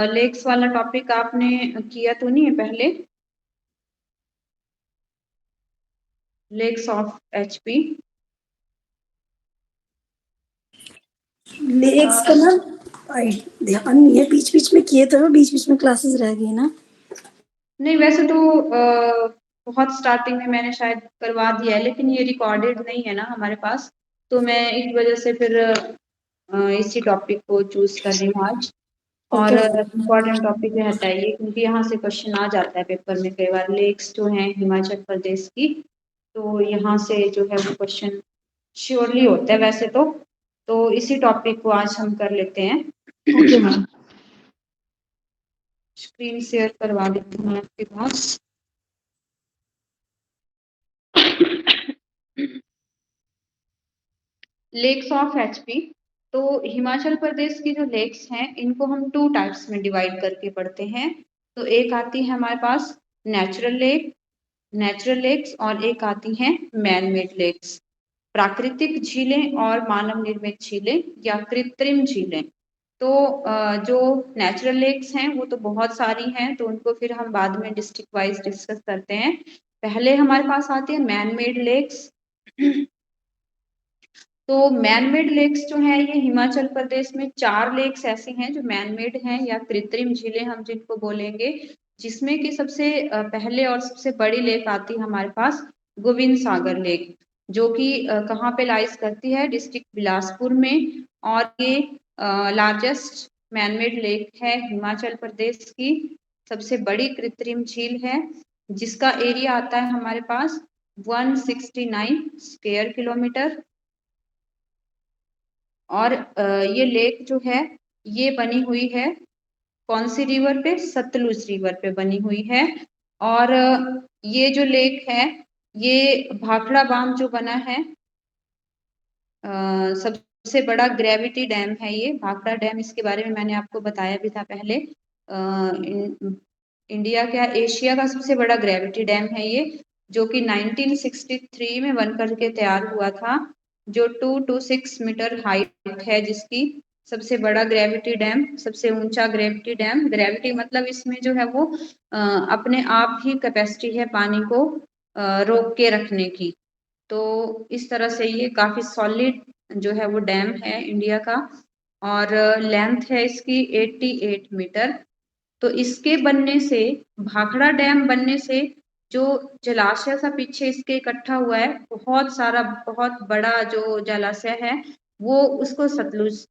Lakes वाला topic आपने किया तो नहीं है पहले? Lakes of HP. लेक्स का ना ध्यान नहीं है, बीच बीच में किए थे, बीच बीच में क्लासेस रह गई ना। नहीं, वैसे तो बहुत स्टार्टिंग में मैंने शायद करवा दिया है, लेकिन ये रिकॉर्डेड नहीं है ना हमारे पास, तो मैं इस वजह से फिर इसी टॉपिक को चूज कर रही हूँ आज। और इम्पोर्टेंट टॉपिक रहता है ये, क्योंकि यहाँ से क्वेश्चन आ जाता है पेपर में कई बार। लेक्स जो है हिमाचल प्रदेश की, तो यहाँ से जो है वो क्वेश्चन श्योरली होता है वैसे तो इसी टॉपिक को आज हम कर लेते हैं। Okay ma'am. स्क्रीन शेयर करवा देती हूँ आपके पास। Lakes of HP. तो हिमाचल प्रदेश की जो लेक्स हैं इनको हम 2 टाइप्स में डिवाइड करके पढ़ते हैं। तो एक आती है हमारे पास नेचुरल लेक्स, और एक आती हैं मैन मेड लेक्स, प्राकृतिक झीलें और मानव निर्मित झीलें या कृत्रिम झीलें। तो जो नेचुरल लेक्स हैं वो तो बहुत सारी हैं, तो उनको फिर हम बाद में डिस्ट्रिक्ट वाइज डिस्कस करते हैं। पहले हमारे पास आती है मैन मेड लेक्स। तो मैन मेड लेक्स जो है ये हिमाचल प्रदेश में 4 लेक्स ऐसी हैं जो मैन मेड हैं या कृत्रिम झीलें हम जिनको बोलेंगे, जिसमें कि सबसे पहले और सबसे बड़ी लेक आती है हमारे पास गोविंद सागर लेक, जो कि कहाँ पे लाइज करती है, डिस्ट्रिक्ट बिलासपुर में। और ये लार्जेस्ट मैन मेड लेक है हिमाचल प्रदेश की, सबसे बड़ी कृत्रिम झील है, जिसका एरिया आता है हमारे पास 169 स्क्वायर किलोमीटर। और ये लेक जो है ये बनी हुई है कौन सी रिवर पे, सतलुज रिवर पे बनी हुई है। और ये जो लेक है ये भाखड़ा बांध जो बना है, सबसे बड़ा ग्रेविटी डैम है ये भाखड़ा डैम। इसके बारे में मैंने आपको बताया भी था पहले। इंडिया का, एशिया का सबसे बड़ा ग्रेविटी डैम है ये, जो कि 1963 में बन करके तैयार हुआ था, जो 226 मीटर हाइट है जिसकी। सबसे बड़ा ग्रेविटी डैम, सबसे ऊंचा ग्रेविटी डैम। ग्रेविटी मतलब इसमें जो है वो अपने आप ही कैपेसिटी है पानी को रोक के रखने की। तो इस तरह से ये काफी सॉलिड जो है वो डैम है इंडिया का। और लेंथ है इसकी 88 मीटर। तो इसके बनने से, भाखड़ा डैम बनने से, जो जलाशय सा पीछे इसके इकट्ठा हुआ है बहुत सारा, बहुत बड़ा जो जलाशय है वो, उसको सतलुज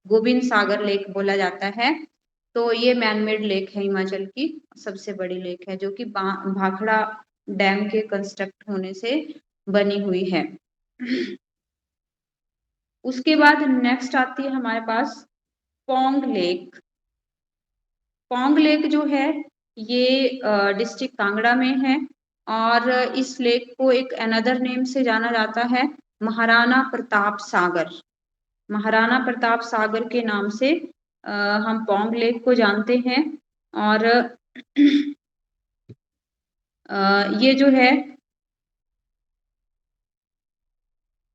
गोविंद सागर लेक बोला जाता है। तो ये मैनमेड लेक है हिमाचल की सबसे बड़ी लेक है, जो कि भाखड़ा डैम के कंस्ट्रक्ट होने से बनी हुई है। उसके बाद नेक्स्ट आती है हमारे पास पोंग लेक। पोंग लेक जो है ये डिस्ट्रिक्ट कांगड़ा में है, और इस लेक को एक अनदर नेम से जाना जाता है, महाराणा प्रताप सागर। महाराणा प्रताप सागर के नाम से हम पोंग लेक को जानते हैं। और ये जो है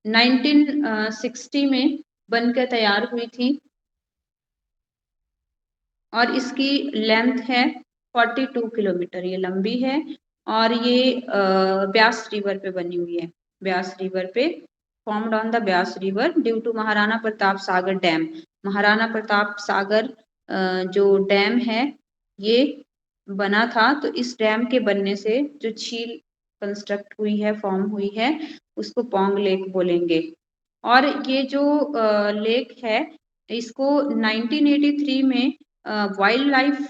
1960 में बनकर तैयार हुई थी, और इसकी लेंथ है 42 किलोमीटर, ये लंबी है। और ये ब्यास रिवर पे बनी हुई है, ब्यास रिवर पे, formed on the Beas river due to Maharana Pratap Sagar dam. Maharana Pratap Sagar जो डैम है ये बना था, तो इस डैम के बनने से जो झील कंस्ट्रक्ट हुई है, फॉर्म हुई है, उसको पोंग लेक बोलेंगे। और ये जो लेक है इसको 1983 में वाइल्ड लाइफ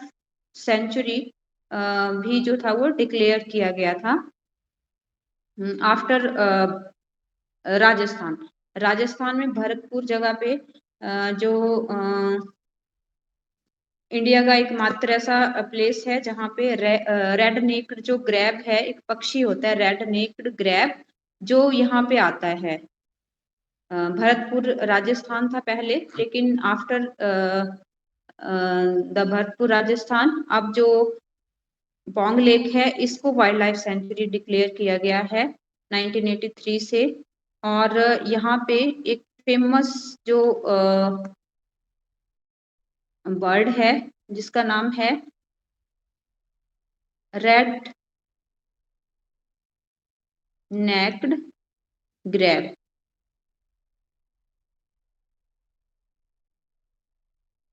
सेंचुरी भी जो था वो डिक्लेयर किया गया था आफ्टर राजस्थान। राजस्थान में भरतपुर जगह पे जो इंडिया का एकमात्र ऐसा प्लेस है जहाँ पे रेड नेक्ड जो ग्रैब है, एक पक्षी होता है रेड नेक्ड ग्रैब, जो यहाँ पे आता है। भरतपुर राजस्थान था पहले, लेकिन आफ्टर द भरतपुर राजस्थान, अब जो पोंग लेक है इसको वाइल्ड लाइफ सेंचुरी डिक्लेयर किया गया है 1983 से। और यहाँ पे एक फेमस जो बर्ड है जिसका नाम है रेड नेक्ड ग्रैब।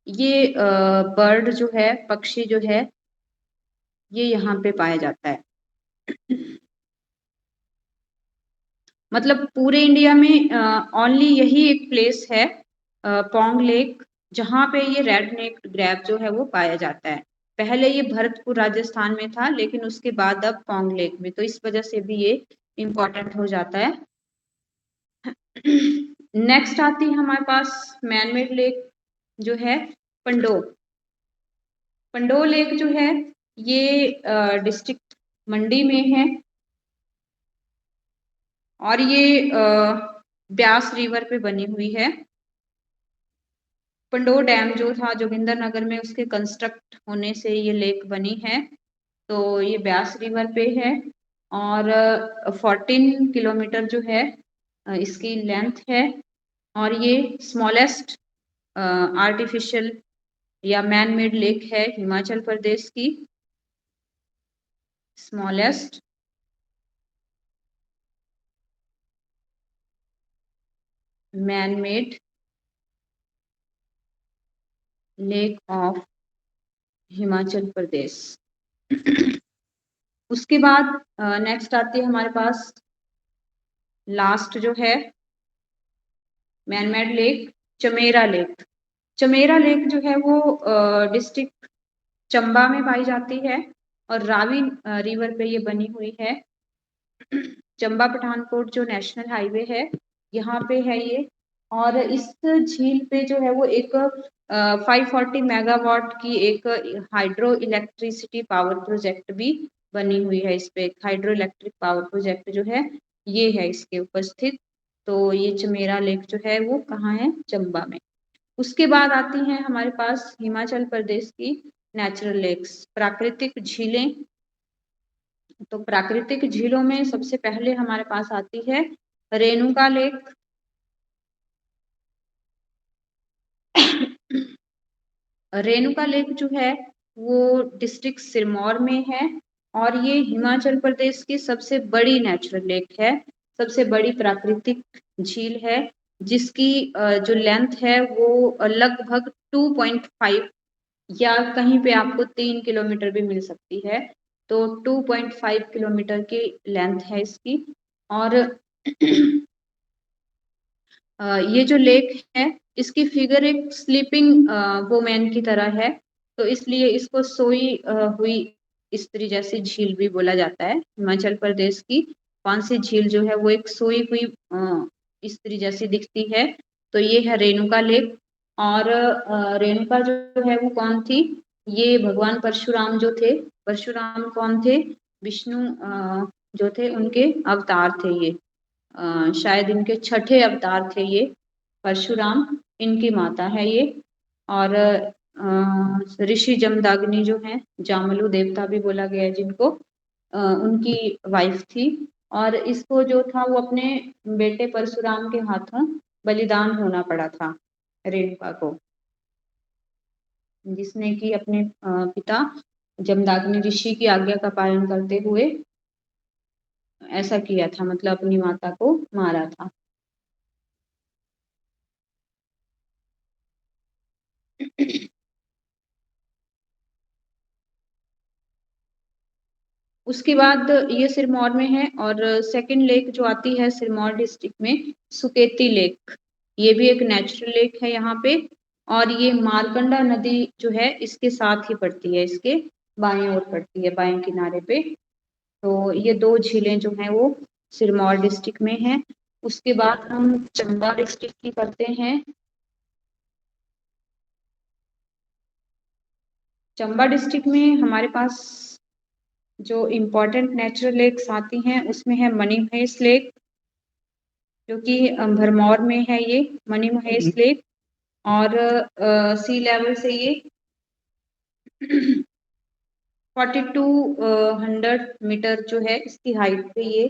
ये बर्ड जो है, पक्षी जो है, ये यहाँ पे पाया जाता है। मतलब पूरे इंडिया में ओनली यही एक प्लेस है, पोंग लेक, जहाँ पे ये रेड नेक्ड ग्रैब जो है वो पाया जाता है। पहले ये भरतपुर राजस्थान में था, लेकिन उसके बाद अब पोंग लेक में, तो इस वजह से भी ये इम्पोर्टेंट हो जाता है। नेक्स्ट आती है हमारे पास मैनमेड लेक जो है पंडो। पंडो लेक जो है ये डिस्ट्रिक्ट मंडी में है, और ये ब्यास रिवर पे बनी हुई है। पंडो डैम जो था जोगिंदरनगर में, उसके कंस्ट्रक्ट होने से ये लेक बनी है। तो ये ब्यास रिवर पे है, और 14 किलोमीटर जो है इसकी लेंथ है, और ये स्मॉलेस्ट आर्टिफिशियल या मैन मेड लेक है हिमाचल प्रदेश की। Smallest man made lake of Himachal Pradesh. उसके बाद नेक्स्ट आती है हमारे पास लास्ट जो है man made lake, Chamera lake. Chamera lake जो है वो डिस्ट्रिक्ट चंबा में पाई जाती है, और रावी रिवर पे ये बनी हुई है। चंबा पठानकोट जो नेशनल हाईवे है, यहाँ पे है ये। और इस झील पे जो है वो एक 540 मेगावाट की एक हाइड्रो इलेक्ट्रिसिटी पावर प्रोजेक्ट भी बनी हुई है। इस पे हाइड्रो इलेक्ट्रिक पावर प्रोजेक्ट जो है ये है इसके ऊपर स्थित। तो ये चमेरा लेक जो है वो कहाँ है, चंबा में। उसके बाद आती हैं हमारे पास हिमाचल प्रदेश की नेचुरल लेक्स, प्राकृतिक झीलें। तो प्राकृतिक झीलों में सबसे पहले हमारे पास आती है रेणुका लेक। रेणुका लेक जो है वो डिस्ट्रिक्ट सिरमौर में है, और ये हिमाचल प्रदेश की सबसे बड़ी नेचुरल लेक है, सबसे बड़ी प्राकृतिक झील है, जिसकी जो लेंथ है वो लगभग 2.5 या कहीं पे आपको 3 किलोमीटर भी मिल सकती है। तो 2.5 किलोमीटर की लेंथ है इसकी। और ये जो लेक है इसकी फिगर एक स्लीपिंग वुमेन की तरह है, तो इसलिए इसको सोई हुई स्त्री जैसी झील भी बोला जाता है। हिमाचल प्रदेश की कौन सी झील जो है वो एक सोई हुई स्त्री जैसी दिखती है, तो ये है रेणुका लेक। और रेणुका जो है वो कौन थी, ये भगवान परशुराम जो थे, परशुराम कौन थे, विष्णु जो थे उनके अवतार थे ये। शायद इनके छठे अवतार थे ये परशुराम, इनकी माता है ये। और ऋषि जमदाग्नि जो है, जामलू देवता भी बोला गया है जिनको, उनकी वाइफ थी। और इसको जो था वो अपने बेटे परशुराम के हाथों बलिदान होना पड़ा था रेणुका को, जिसने कि अपने पिता जमदाग्नि ऋषि की आज्ञा का पालन करते हुए ऐसा किया था, मतलब अपनी माता को मारा था। उसके बाद ये सिरमौर में है, और सेकंड लेक जो आती है सिरमौर डिस्ट्रिक्ट में, सुकेती लेक। ये भी एक नेचुरल लेक है यहाँ पे, और ये मारकंडा नदी जो है इसके साथ ही पड़ती है, इसके बाएं ओर पड़ती है, बाएं किनारे पे। तो ये दो झीलें जो हैं वो सिरमौर डिस्ट्रिक्ट में हैं। उसके बाद हम चंबा डिस्ट्रिक्ट की करते हैं। चंबा डिस्ट्रिक्ट में हमारे पास जो इम्पोर्टेंट नेचुरल लेक्स आती हैं उसमें है मनी महेश लेक, जो कि भरमौर में है ये मनी महेश लेक। और सी लेवल से ये 4200 मीटर जो है इसकी हाइट पे ये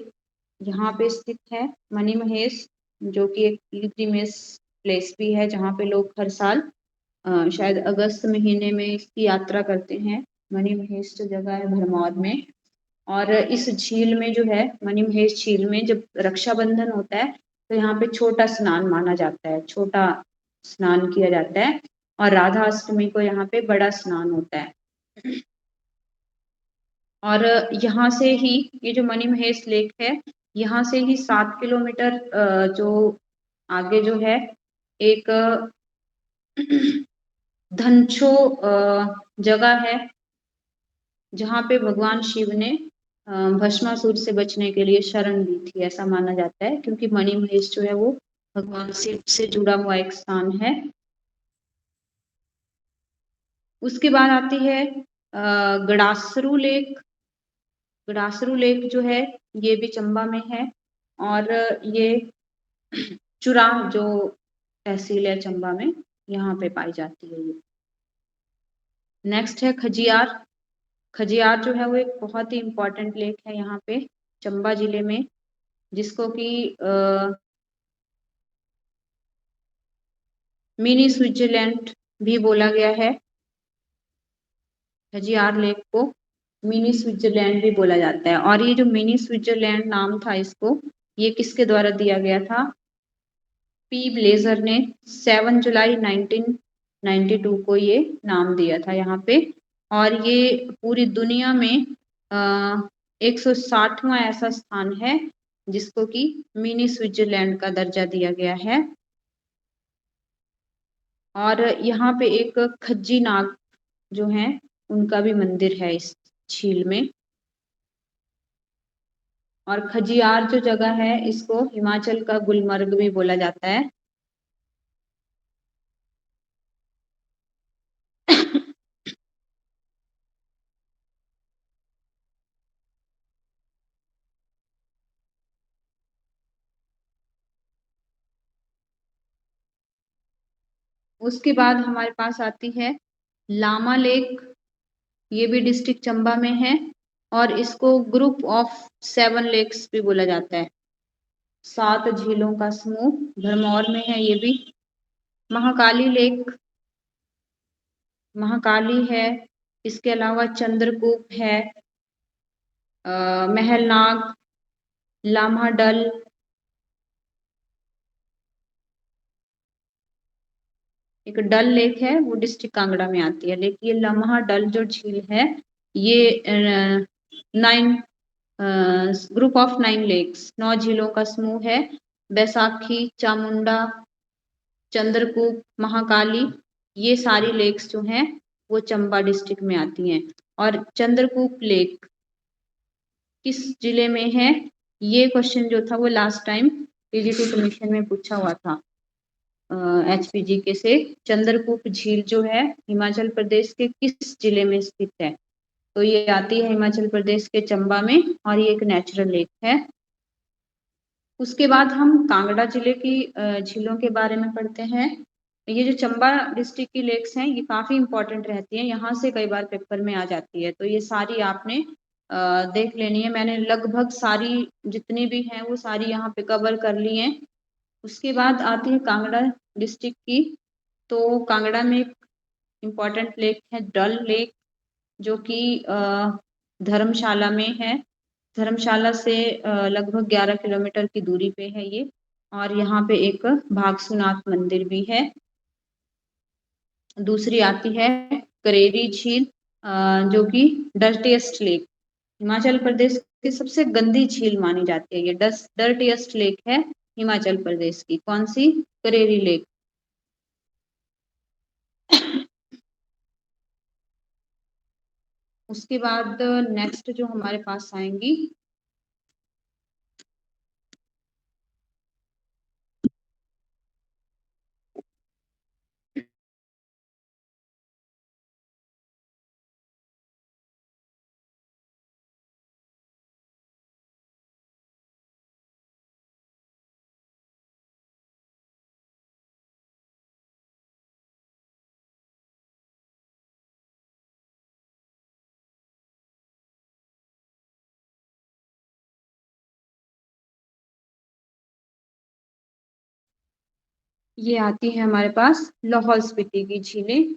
यहाँ पे स्थित है मनी महेश, जो कि एक पिलग्रिमेज प्लेस भी है जहाँ पे लोग हर साल शायद अगस्त महीने में इसकी यात्रा करते हैं। मणिमहेश जो जगह है भरमौर में, और इस झील में जो है मणिमहेश झील में जब रक्षाबंधन होता है तो यहाँ पे छोटा स्नान माना जाता है, छोटा स्नान किया जाता है, और राधा अष्टमी को यहाँ पे बड़ा स्नान होता है। और यहाँ से ही ये जो मणिमहेश लेक है, यहाँ से ही 7 किलोमीटर जो आगे जो है एक धनछो जगह है, जहाँ पे भगवान शिव ने भस्मासुर से बचने के लिए शरण ली थी, ऐसा माना जाता है, क्योंकि मणिमहेश जो है वो भगवान शिव से जुड़ा हुआ एक स्थान है। उसके बाद आती है गड़ासरू लेक। गड़ासरू लेक जो है ये भी चंबा में है, और ये चुरा जो तहसील है चंबा में, यहाँ पे पाई जाती है ये। नेक्स्ट है खजियार। खजियार जो है वो एक बहुत ही इम्पोर्टेंट लेक है यहाँ पे चंबा जिले में, जिसको कि मिनी स्विट्जरलैंड भी बोला गया है। खजियार लेक को मिनी स्विट्जरलैंड भी बोला जाता है। और ये जो मिनी स्विट्जरलैंड नाम था इसको, ये किसके द्वारा दिया गया था? पी ब्लेजर ने 7 जुलाई 1992 को ये नाम दिया था यहाँ पे। और ये पूरी दुनिया में 160वां ऐसा स्थान है जिसको कि मिनी स्विट्जरलैंड का दर्जा दिया गया है। और यहाँ पे एक खज्जी नाग जो है उनका भी मंदिर है इस झील में। और खजियार जो जगह है इसको हिमाचल का गुलमर्ग भी बोला जाता है। उसके बाद हमारे पास आती है लामा लेक। ये भी डिस्ट्रिक्ट चंबा में है, और इसको ग्रुप ऑफ 7 लेक्स भी बोला जाता है। 7 झीलों का समूह भरमौर में है ये भी। महाकाली लेक, महाकाली है। इसके अलावा चंद्रकूप है, महलनाग, लामा डल, एक डल लेक है वो डिस्ट्रिक्ट कांगड़ा में आती है। लेकिन ये लम्हा डल जो झील है ये 9 ग्रुप ऑफ 9 लेक्स, 9 झीलों का समूह है। बैसाखी, चामुंडा, चंद्रकूप, महाकाली, ये सारी लेक्स जो हैं वो चंबा डिस्ट्रिक्ट में आती हैं। और चंद्रकूप लेक किस जिले में है? ये क्वेश्चन जो था वो लास्ट टाइम पीजीटी कमीशन में पूछा हुआ था एचपीजी के से। चंद्रकूप झील जो है हिमाचल प्रदेश के किस जिले में स्थित है? तो ये आती है हिमाचल प्रदेश के चंबा में, और ये एक नेचुरल लेक है। उसके बाद हम कांगड़ा जिले की झीलों के बारे में पढ़ते हैं। ये जो चंबा डिस्ट्रिक्ट की लेक्स हैं ये काफी इंपॉर्टेंट रहती हैं, यहाँ से कई बार पेपर में आ जाती है, तो ये सारी आपने देख लेनी है। मैंने लगभग सारी जितनी भी हैं वो सारी यहाँ पे कवर कर ली हैं। उसके बाद आती है कांगड़ा डिस्ट्रिक्ट की। तो कांगड़ा में एक इम्पॉर्टेंट लेक है डल लेक, जो कि धर्मशाला में है। धर्मशाला से लगभग 11 किलोमीटर की दूरी पे है ये। और यहाँ पे एक भागसूनाथ मंदिर भी है। दूसरी आती है करेरी झील, जो कि डर्टिएस्ट लेक, हिमाचल प्रदेश की सबसे गंदी झील मानी जाती है। ये डर्टिएस्ट लेक है हिमाचल प्रदेश की। कौन सी? करेरी लेक। उसके बाद नेक्स्ट जो हमारे पास आएंगी ये आती है हमारे पास लाहौल स्पीति की झीलें,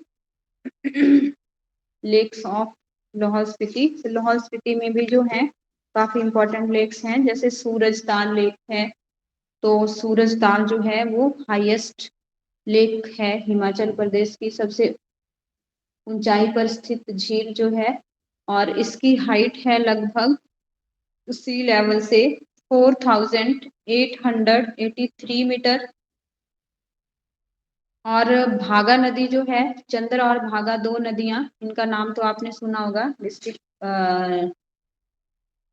लेक्स ऑफ लाहौल स्पीति। तो लाहौल स्पीति में भी जो है काफी इंपॉर्टेंट लेक्स हैं, जैसे सूरजताल लेक है। तो सूरजताल जो है वो हाईएस्ट लेक है, हिमाचल प्रदेश की सबसे ऊंचाई पर स्थित झील जो है, और इसकी हाइट है लगभग सी लेवल से 4883 मीटर। और भागा नदी जो है, चंद्र और भागा दो नदियां, इनका नाम तो आपने सुना होगा, डिस्ट्रिक्ट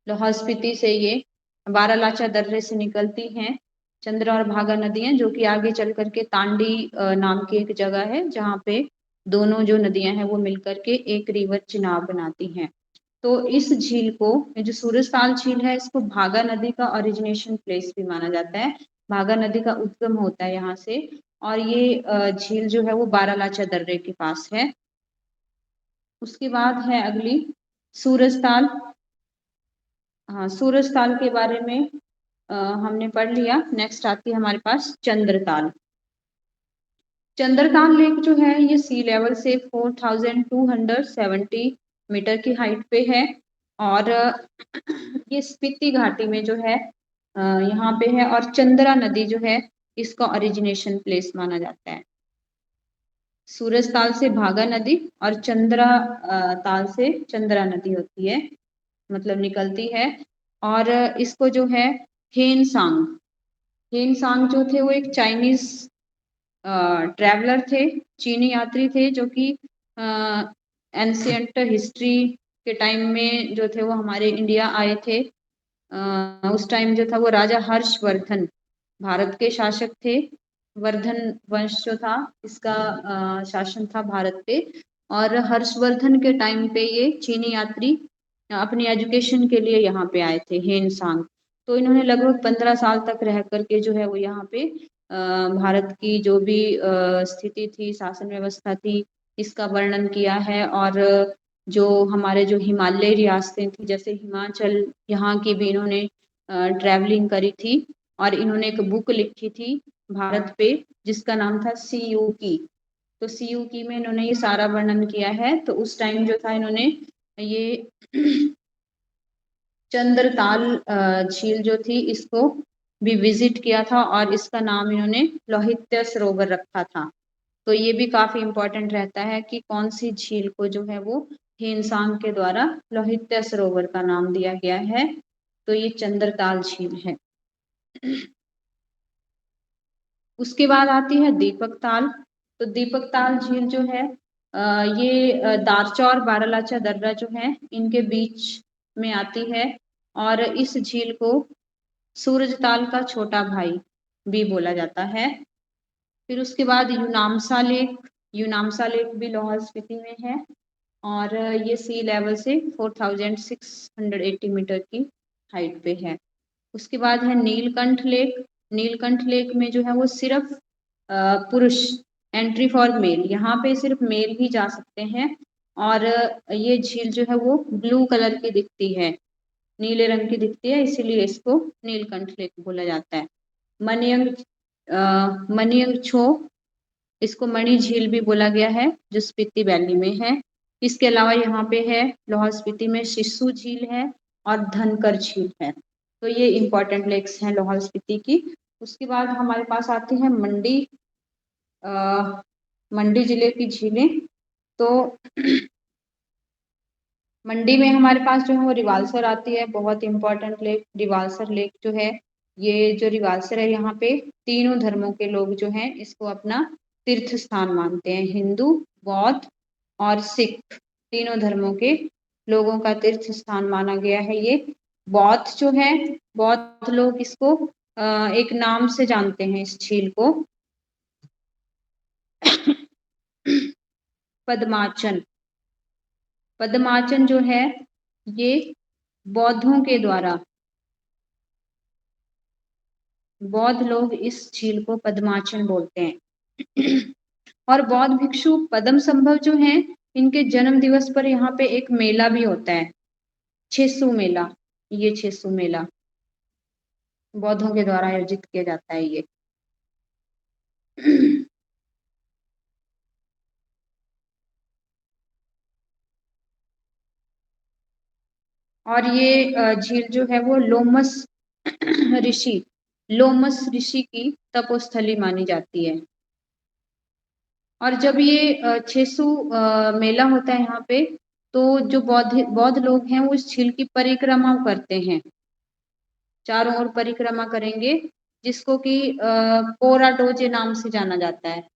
लाहौल स्पीति से ये बारालाचा दर्रे से निकलती हैं चंद्र और भागा नदियां, जो कि आगे चल करके तांडी नाम की एक जगह है, जहाँ पे दोनों जो नदियां हैं वो मिलकर के एक रिवर चिनाब बनाती हैं। तो इस झील को, ये जो सूरजताल झील है, इसको भागा नदी का ओरिजिनेशन प्लेस भी माना जाता है। भागा नदी का उद्गम होता है यहाँ से, और ये झील जो है वो बारालाचा दर्रे के पास है। उसके बाद है अगली सूरजताल। हाँ, सूरजताल के बारे में हमने पढ़ लिया। नेक्स्ट आती है हमारे पास चंद्रताल। चंद्रताल लेक जो है ये सी लेवल से 4270 मीटर की हाइट पे है, और ये स्पीति घाटी में जो है यहाँ पे है, और चंद्रा नदी जो है इसका ओरिजिनेशन प्लेस माना जाता है। सूरज ताल से भागा नदी और चंद्रा ताल से चंद्रा नदी होती है, मतलब निकलती है। और इसको जो है हेनसांग, हेनसांग जो थे वो एक चाइनीज ट्रैवलर थे, चीनी यात्री थे, जो कि एंशियंट हिस्ट्री के टाइम में जो थे वो हमारे इंडिया आए थे। उस टाइम जो था वो राजा हर्षवर्धन भारत के शासक थे। वर्धन वंश जो था इसका शासन था भारत पे, और हर्षवर्धन के टाइम पे ये चीनी यात्री अपनी एजुकेशन के लिए यहाँ पे आए थे, हेनसांग। तो इन्होंने लगभग 15 साल तक रह करके जो है वो यहाँ पे भारत की जो भी स्थिति थी, शासन व्यवस्था थी, इसका वर्णन किया है। और जो हमारे जो हिमालय रियासतें थी, जैसे हिमाचल, यहाँ की भी इन्होंने ट्रैवलिंग करी थी, और इन्होंने एक बुक लिखी थी भारत पे, जिसका नाम था सीयू की। तो सीयू की में इन्होंने ये सारा वर्णन किया है। तो उस टाइम जो था इन्होंने ये चंद्रताल झील जो थी इसको भी विजिट किया था, और इसका नाम इन्होंने लोहित्य सरोवर रखा था। तो ये भी काफी इंपॉर्टेंट रहता है कि कौन सी झील को जो है वो हेनसांग के द्वारा लोहित्य सरोवर का नाम दिया गया है। तो ये चंद्रताल झील है। उसके बाद आती है दीपक ताल। तो दीपक ताल झील जो है ये दारचा और बारालाचा दर्रा जो है इनके बीच में आती है, और इस झील को सूरजताल का छोटा भाई भी बोला जाता है। फिर उसके बाद यूनामसा लेक, यूनामसा लेक भी लाहौल स्पीति में है, और ये सी लेवल से 4680 मीटर की हाइट पे है। उसके बाद है नीलकंठ लेक। नीलकंठ लेक में जो है वो सिर्फ पुरुष, एंट्री फॉर मेल, यहाँ पे सिर्फ मेल ही जा सकते हैं। और ये झील जो है वो ब्लू कलर की दिखती है, नीले रंग की दिखती है, इसीलिए इसको नीलकंठ लेक बोला जाता है। मनियंग मनियंग छो, इसको मणि झील भी बोला गया है, जो स्पीति वैली में है। इसके अलावा यहाँ पे है लाहौल स्पीति में सिस्सू झील है और धनकर झील है। तो ये इंपॉर्टेंट लेक्स हैं लाहौल स्पीति की। उसके बाद हमारे पास आती है मंडी, मंडी जिले की झीलें। तो मंडी में हमारे पास जो है वो रिवालसर आती है, बहुत इंपॉर्टेंट लेक रिवालसर लेक जो है। ये जो रिवालसर है, यहाँ पे तीनों धर्मों के लोग जो हैं इसको अपना तीर्थ स्थान मानते हैं। हिंदू, बौद्ध और सिख, तीनों धर्मों के लोगों का तीर्थ स्थान माना गया है ये। बौद्ध जो है, बौद्ध लोग इसको एक नाम से जानते हैं इस झील को, पद्माचन। पद्माचन जो है ये बौद्धों के द्वारा, बौद्ध लोग इस झील को पद्माचन बोलते हैं। और बौद्ध भिक्षु पद्म संभव जो हैं, इनके जन्म दिवस पर यहाँ पे एक मेला भी होता है, छेसु मेला। ये छेसु मेला बौद्धों के द्वारा आयोजित किया जाता है ये। और ये झील जो है वो लोमस ऋषि की तपोस्थली मानी जाती है। और जब ये छेसु मेला होता है यहाँ पे, तो जो बौद्ध लोग हैं वो इस झील की परिक्रमा करते हैं, चारों ओर परिक्रमा करेंगे, जिसको कि कोरा डोजे नाम से जाना जाता है।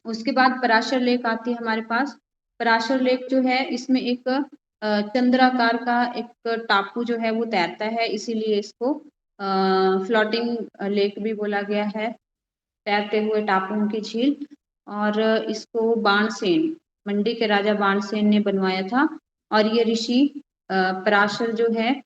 उसके बाद पराशर लेक आती है हमारे पास। पराशर लेक जो है, इसमें एक चंद्राकार का एक टापू जो है वो तैरता है, इसीलिए इसको फ्लोटिंग लेक भी बोला गया है, तैरते हुए टापुओं की झील। और इसको बाणसेन, मंडी के राजा बाणसेन ने बनवाया था। और ये ऋषि पराशर जो है,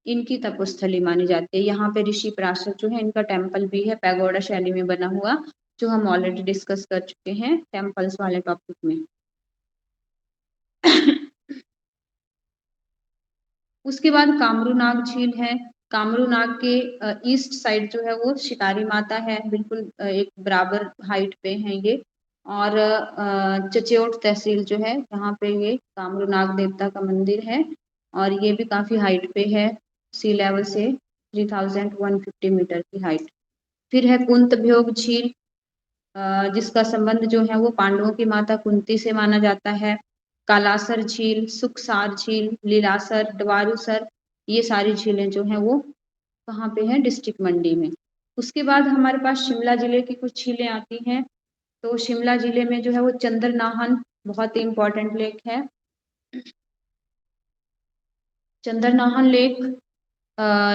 इनकी तपोस्थली मानी जाती है। यहाँ पे ऋषि पराशर जो है, इनका टेम्पल भी है, पैगोडा शैली में बना हुआ, जो हम ऑलरेडी डिस्कस कर चुके हैं टेम्पल्स वाले टॉपिक में। उसके बाद कामरूनाग झील है। कामरूनाग के ईस्ट साइड जो है वो शिकारी माता है, बिल्कुल एक बराबर हाइट पे है ये। और चचेओट तहसील जो है, यहाँ पे ये कामरूनाग देवता का मंदिर है, और ये भी काफी हाइट पे है, सी लेवल से 3150 मीटर की हाइट। फिर है कुंतभ्योग झील, जिसका संबंध जो है वो पांडवों की माता कुंती से माना जाता है। कालासर झील, सुखसार झील, लीलासर, डवारूसर, ये सारी झीलें जो हैं वो कहाँ पे हैं, डिस्ट्रिक्ट मंडी में। उसके बाद हमारे पास शिमला जिले की कुछ झीलें आती हैं। तो शिमला जिले में जो है वो चंद्रनाहन बहुत ही इंपॉर्टेंट लेक है। चंद्रनाहन लेक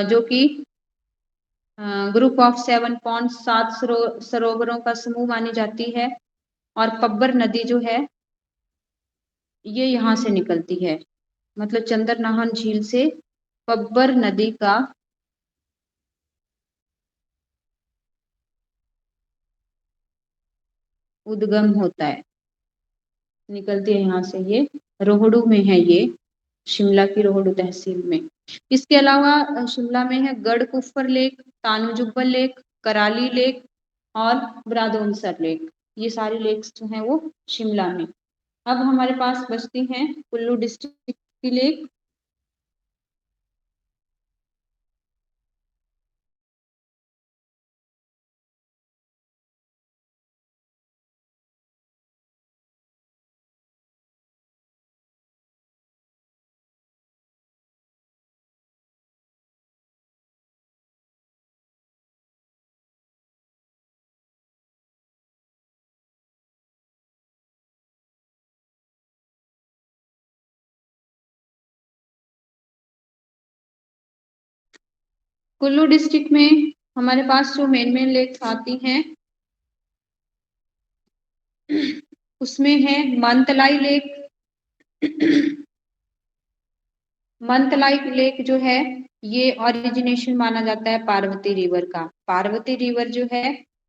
जो कि ग्रुप ऑफ 7 पॉन्ड, 7 सरोवरों का समूह मानी जाती है। और पब्बर नदी जो है, ये यहाँ से निकलती है, मतलब चंद्रनाहन झील से पब्बर नदी का उद्गम होता है, निकलती है यहाँ से। ये रोहड़ू में है, ये शिमला की रोहड़ू तहसील में। इसके अलावा शिमला में है गढ़कुफर लेक, तानू जुब्बल लेक, कराली लेक और ब्रादोनसर लेक। ये सारी लेक्स जो हैं वो शिमला में। अब हमारे पास बचती हैं कुल्लू डिस्ट्रिक्ट की लेक। कुल्लू डिस्ट्रिक्ट में हमारे पास जो मेन लेक्स आती हैं, उसमें है मंतलाई लेक। मंतलाई लेक जो है, ये ओरिजिनेशन माना जाता है पार्वती रिवर का। पार्वती रिवर जो है,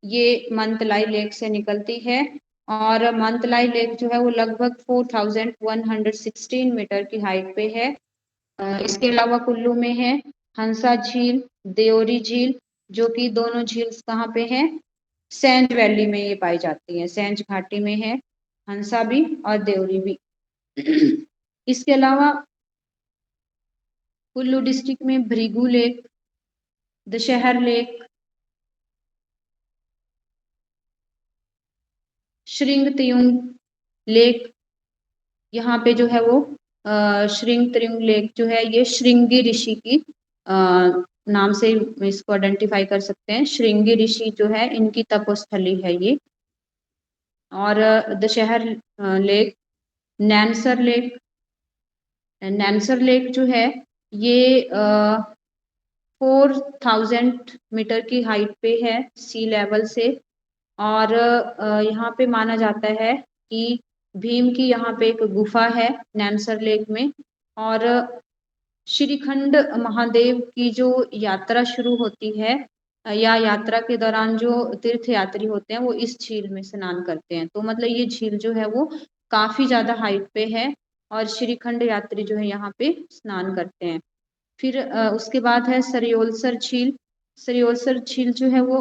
ये मंतलाई लेक से निकलती है। और मंतलाई लेक जो है वो लगभग 4116 मीटर की हाइट पे है। इसके अलावा कुल्लू में है हंसा झील, देओरी झील, जो कि दोनों झील्स कहाँ पे हैं, सेंज वैली में ये पाई जाती है, सेंज घाटी में है हंसा भी और देओरी भी। इसके अलावा कुल्लू डिस्ट्रिक्ट में भृगु लेक, दशहर लेक, श्रृंग त्रियुंग लेक, यहाँ पे जो है वो श्रृंग त्रियुंग लेक जो है, ये श्रृंगी ऋषि की नाम से इसको आइडेंटिफाई कर सकते हैं। श्रृंगी ऋषि जो है, इनकी तपोस्थली है ये। और दशहर lake, Nainsar lake, Nainsar lake जो है, ये 4000 मीटर की हाइट पे है सी लेवल से। और यहाँ पे माना जाता है कि भीम की यहाँ पे एक गुफा है नैनसर लेक में। और श्रीखंड महादेव की जो यात्रा शुरू होती है, या यात्रा के दौरान जो तीर्थ यात्री होते हैं वो इस झील में स्नान करते हैं। तो मतलब ये झील जो है वो काफी ज्यादा हाइट पे है, और श्रीखंड यात्री जो है यहाँ पे स्नान करते हैं। फिर उसके बाद है सरयोलसर झील। सरियोसर झील जो है वो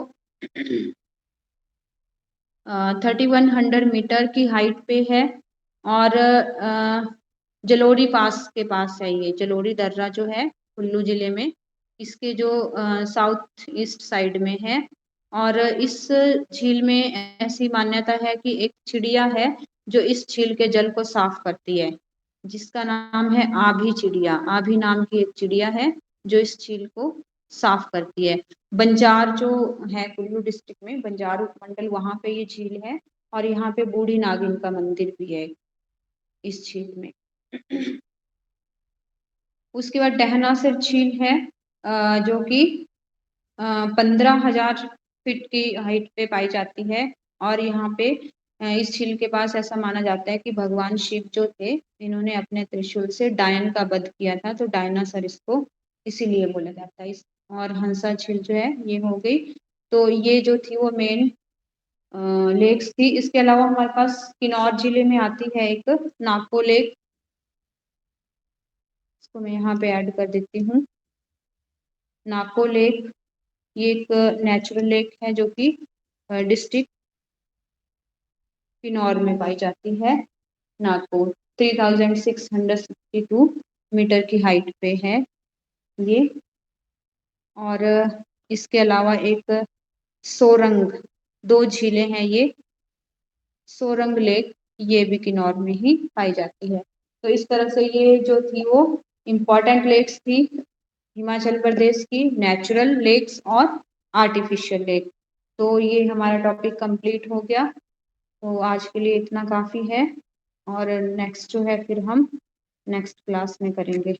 3100 मीटर की हाइट पे है और जलोरी पास के पास है। ये जलोरी दर्रा जो है कुल्लू जिले में, इसके जो साउथ ईस्ट साइड में है। और इस झील में ऐसी मान्यता है कि एक चिड़िया है जो इस झील के जल को साफ करती है, जिसका नाम है आभी चिड़िया। आभी नाम की एक चिड़िया है जो इस झील को साफ करती है। बंजार जो है कुल्लू डिस्ट्रिक्ट में, बंजार उपमंडल, वहां पे ये झील है और यहाँ पे बूढ़ी नागिन का मंदिर भी है इस झील में। उसके बाद डहनासर झील है जो कि 15,000 फीट की हाइट पे पाई जाती है। और यहाँ पे इस झील के पास ऐसा माना जाता है कि भगवान शिव जो थे, इन्होंने अपने त्रिशूल से डायन का वध किया था, तो डायनासर इसको इसीलिए बोला जाता है। और हंसा झील जो है ये हो गई। तो ये जो थी वो मेन लेक्स थी। इसके अलावा हमारे पास किन्नौर जिले में आती है एक नाको लेक, इसको मैं यहाँ पे ऐड कर देती हूँ। नाको लेक ये एक नेचुरल लेक है जो कि डिस्ट्रिक्ट किन्नौर में पाई जाती है। नाको 3662 मीटर की हाइट पे है ये। और इसके अलावा एक सोरंग, 2 झीलें हैं ये। सोरंग लेक ये भी किन्नौर में ही पाई जाती है। तो इस तरह से ये जो थी वो इम्पोर्टेंट लेक्स थी हिमाचल प्रदेश की, नेचुरल लेक्स और आर्टिफिशियल लेक। तो ये हमारा टॉपिक कंप्लीट हो गया। तो आज के लिए इतना काफ़ी है और नेक्स्ट जो है फिर हम नेक्स्ट क्लास में करेंगे।